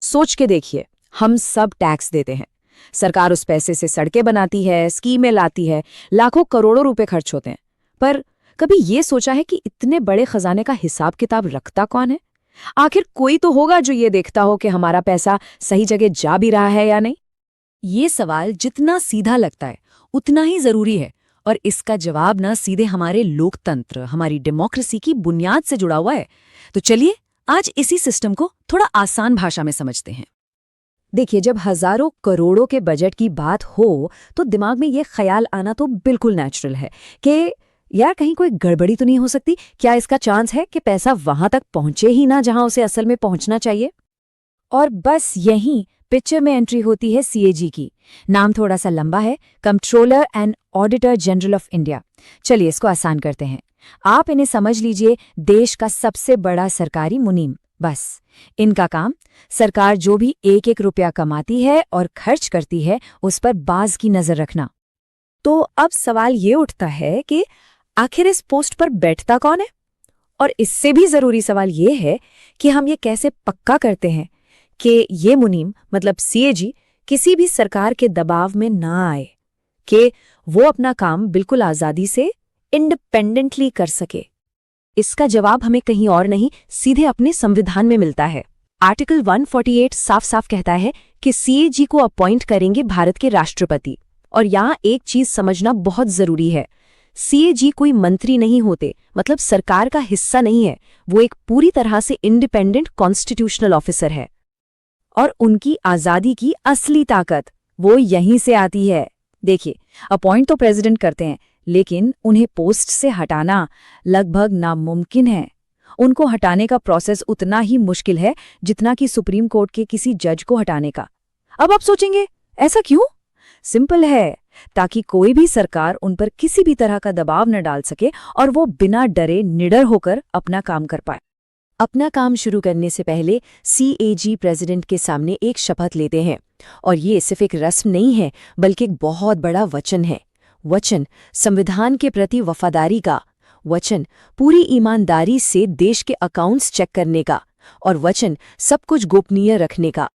सोच के देखिए, हम सब टैक्स देते हैं। सरकार उस पैसे से सड़कें बनाती है, स्कीमें लाती है, लाखों करोड़ों रुपए खर्च होते हैं। पर कभी ये सोचा है कि इतने बड़े खजाने का हिसाब किताब रखता कौन है? आखिर कोई तो होगा जो ये देखता हो कि हमारा पैसा सही जगह जा भी रहा है या नहीं। ये सवाल जितना सीधा लगता है उतना ही जरूरी है, और इसका जवाब ना सीधे हमारे लोकतंत्र, हमारी डेमोक्रेसी की बुनियाद से जुड़ा हुआ है। तो चलिए आज इसी सिस्टम को थोड़ा आसान भाषा में समझते हैं। देखिए, जब हजारों करोड़ों के बजट की बात हो तो दिमाग में ये ख्याल आना तो बिल्कुल नेचुरल है कि यार कहीं कोई गड़बड़ी तो नहीं हो सकती। क्या इसका चांस है कि पैसा वहां तक पहुंचे ही ना जहां उसे असल में पहुंचना चाहिए? और बस यहीं पिक्चर में एंट्री होती है सीएजी की। नाम थोड़ा सा लंबा है, controller and auditor general of India. चलिए इसको आसान करते हैं। आप इन्हें समझ लीजिए देश का सबसे बड़ा सरकारी मुनीम। बस इनका काम सरकार जो भी एक एक रुपया कमाती है और खर्च करती है उस पर बाज की नजर रखना। तो अब सवाल ये उठता है कि आखिर इस पोस्ट पर बैठता कौन है? और इससे भी जरूरी सवाल ये है कि हम ये कैसे पक्का करते हैं कि ये मुनीम मतलब सीएजी किसी भी सरकार के दबाव में ना आए, कि वो अपना काम बिल्कुल आजादी से इंडिपेंडेंटली कर सके। इसका जवाब हमें कहीं और नहीं, सीधे अपने संविधान में मिलता है। आर्टिकल 148 साफ साफ कहता है कि सीएजी को अपॉइंट करेंगे भारत के राष्ट्रपति। और यहाँ एक चीज समझना बहुत जरूरी है, सीएजी कोई मंत्री नहीं होते, मतलब सरकार का हिस्सा नहीं है। वो एक पूरी तरह से इंडिपेंडेंट कॉन्स्टिट्यूशनल ऑफिसर है। और उनकी आजादी की असली ताकत वो यहीं से आती है। देखिए, अपॉइंट तो प्रेसिडेंट करते हैं, लेकिन उन्हें पोस्ट से हटाना लगभग नामुमकिन है। उनको हटाने का प्रोसेस उतना ही मुश्किल है जितना कि सुप्रीम कोर्ट के किसी जज को हटाने का। अब आप सोचेंगे ऐसा क्यों? सिंपल है, ताकि कोई भी सरकार उन पर किसी भी तरह का दबाव न डाल सके और वो बिना डरे निडर होकर अपना काम कर पाए। अपना काम शुरू करने से पहले सीएजी प्रेसिडेंट के सामने एक शपथ लेते हैं, और ये सिर्फ एक रस्म नहीं है बल्कि एक बहुत बड़ा वचन है। वचन संविधान के प्रति वफादारी का, वचन पूरी ईमानदारी से देश के अकाउंट्स चेक करने का, और वचन सब कुछ गोपनीय रखने का।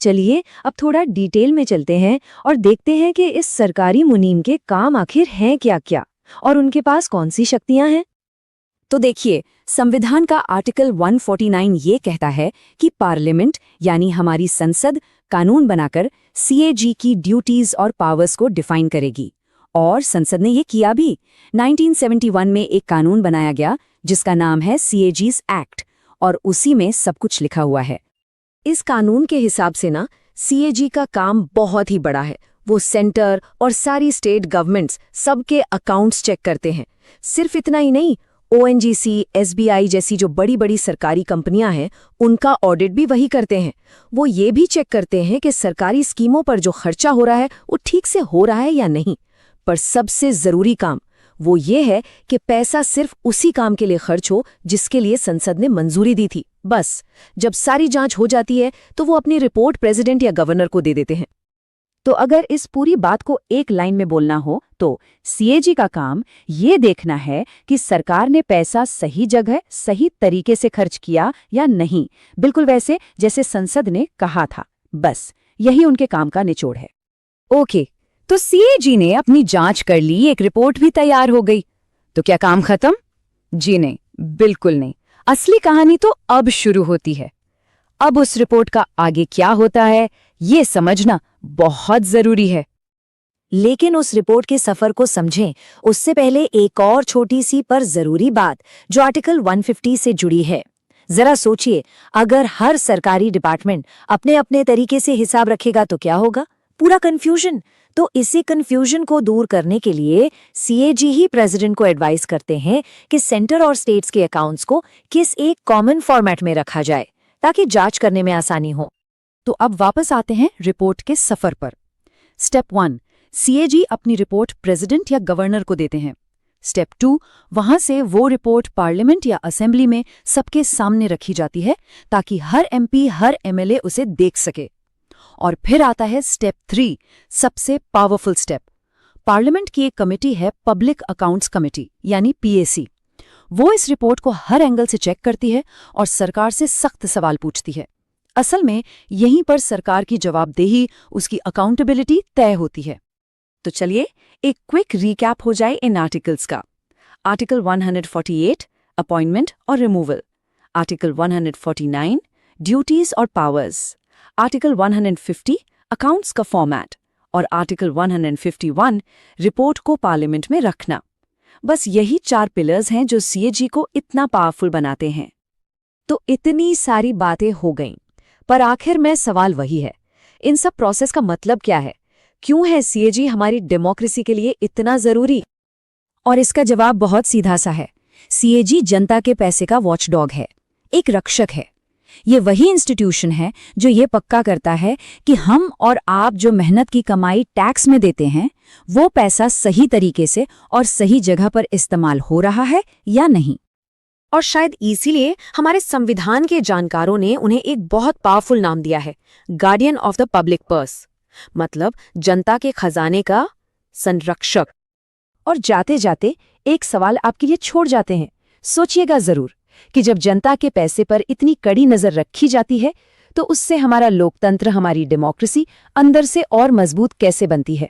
चलिए अब थोड़ा डिटेल में चलते हैं और देखते हैं कि इस सरकारी मुनीम के काम आखिर हैं क्या-क्या और उनके पास कौन सी शक्तियां हैं। तो देखिए, संविधान का आर्टिकल 149 ये कहता है कि पार्लियामेंट यानी हमारी संसद कानून बनाकर सीएजी की ड्यूटीज और पावर्स को डिफाइन करेगी। और संसद ने ये किया भी। 1971 में एक कानून बनाया गया जिसका नाम है सीएजीज एक्ट, और उसी में सब कुछ लिखा हुआ है। इस कानून के हिसाब से ना सीएजी का काम बहुत ही बड़ा है। वो सेंटर और सारी स्टेट गवर्नमेंट्स सबके अकाउंट्स चेक करते हैं। सिर्फ इतना ही नहीं, ओएनजीसी, एसबीआई जैसी जो बड़ी बड़ी सरकारी कंपनियां हैं उनका ऑडिट भी वही करते हैं। वो ये भी चेक करते हैं कि सरकारी स्कीमों पर जो खर्चा हो रहा है वो ठीक से हो रहा है या नहीं। पर सबसे जरूरी काम वो ये है कि पैसा सिर्फ उसी काम के लिए खर्च हो जिसके लिए संसद ने मंजूरी दी थी। बस जब सारी जांच हो जाती है तो वो अपनी रिपोर्ट प्रेसिडेंट या गवर्नर को दे देते हैं। तो अगर इस पूरी बात को एक लाइन में बोलना हो तो सीएजी का काम ये देखना है कि सरकार ने पैसा सही जगह सही तरीके से खर्च किया या नहीं, बिल्कुल वैसे जैसे संसद ने कहा था। बस यही उनके काम का निचोड़ है। ओके, तो सीएजी ने अपनी जांच कर ली, एक रिपोर्ट भी तैयार हो गई, तो क्या काम खत्म? जी नहीं, बिल्कुल नहीं। असली कहानी तो अब शुरू होती है। अब उस रिपोर्ट का आगे क्या होता है ये समझना बहुत जरूरी है। लेकिन उस रिपोर्ट के सफर को समझें उससे पहले एक और छोटी सी पर जरूरी बात जो आर्टिकल 150 से जुड़ी है। जरा सोचिए, अगर हर सरकारी डिपार्टमेंट अपने अपने तरीके से हिसाब रखेगा तो क्या होगा? पूरा कंफ्यूजन। तो इसी कंफ्यूजन को दूर करने के लिए सीएजी ही प्रेसिडेंट को एडवाइस करते हैं कि सेंटर और स्टेट्स के अकाउंट्स को किस एक कॉमन फॉर्मेट में रखा जाए ताकि जांच करने में आसानी हो। तो अब वापस आते हैं रिपोर्ट के सफर पर। स्टेप 1, सीएजी अपनी रिपोर्ट प्रेसिडेंट या गवर्नर को देते हैं। स्टेप 2, वहां से वो रिपोर्ट पार्लियामेंट या असेंबली में सबके सामने रखी जाती है ताकि हर एमपी हर एमएलए उसे देख सके। और फिर आता है स्टेप 3, सबसे पावरफुल स्टेप। पार्लियामेंट की एक कमेटी है पब्लिक अकाउंट्स कमेटी यानी पीएसी। वो इस रिपोर्ट को हर एंगल से चेक करती है और सरकार से सख्त सवाल पूछती है। असल में यहीं पर सरकार की जवाबदेही, उसकी अकाउंटेबिलिटी तय होती है। तो चलिए एक क्विक रिकैप हो जाए इन आर्टिकल्स का। आर्टिकल 148 अपॉइंटमेंट और रिमूवल, आर्टिकल 149 ड्यूटीज और पावर्स, आर्टिकल 150 अकाउंट्स का फॉर्मेट और आर्टिकल 151 रिपोर्ट को पार्लियामेंट में रखना। बस यही 4 पिलर्स हैं जो सीएजी को इतना पावरफुल बनाते हैं। तो इतनी सारी बातें हो गईं, पर आखिर में सवाल वही है, इन सब प्रोसेस का मतलब क्या है? क्यों है सीएजी हमारी डेमोक्रेसी के लिए इतना जरूरी? और इसका जवाब बहुत सीधा सा है। सीएजी जनता के पैसे का वॉचडॉग है, एक रक्षक है। ये वही इंस्टीट्यूशन है जो ये पक्का करता है कि हम और आप जो मेहनत की कमाई टैक्स में देते हैं, वो पैसा सही तरीके से और सही जगह पर इस्तेमाल हो रहा है या नहीं। और शायद इसीलिए हमारे संविधान के जानकारों ने उन्हें एक बहुत पावरफुल नाम दिया है, guardian of the public purse, मतलब जनता के खजाने का संरक्षक। और जाते जाते एक सवाल आपके लिए छोड़ जाते हैं, सोचिएगा जरूर कि जब जनता के पैसे पर इतनी कड़ी नजर रखी जाती है, तो उससे हमारा लोकतंत्र, हमारी डेमोक्रेसी अंदर से और मजबूत कैसे बनती है?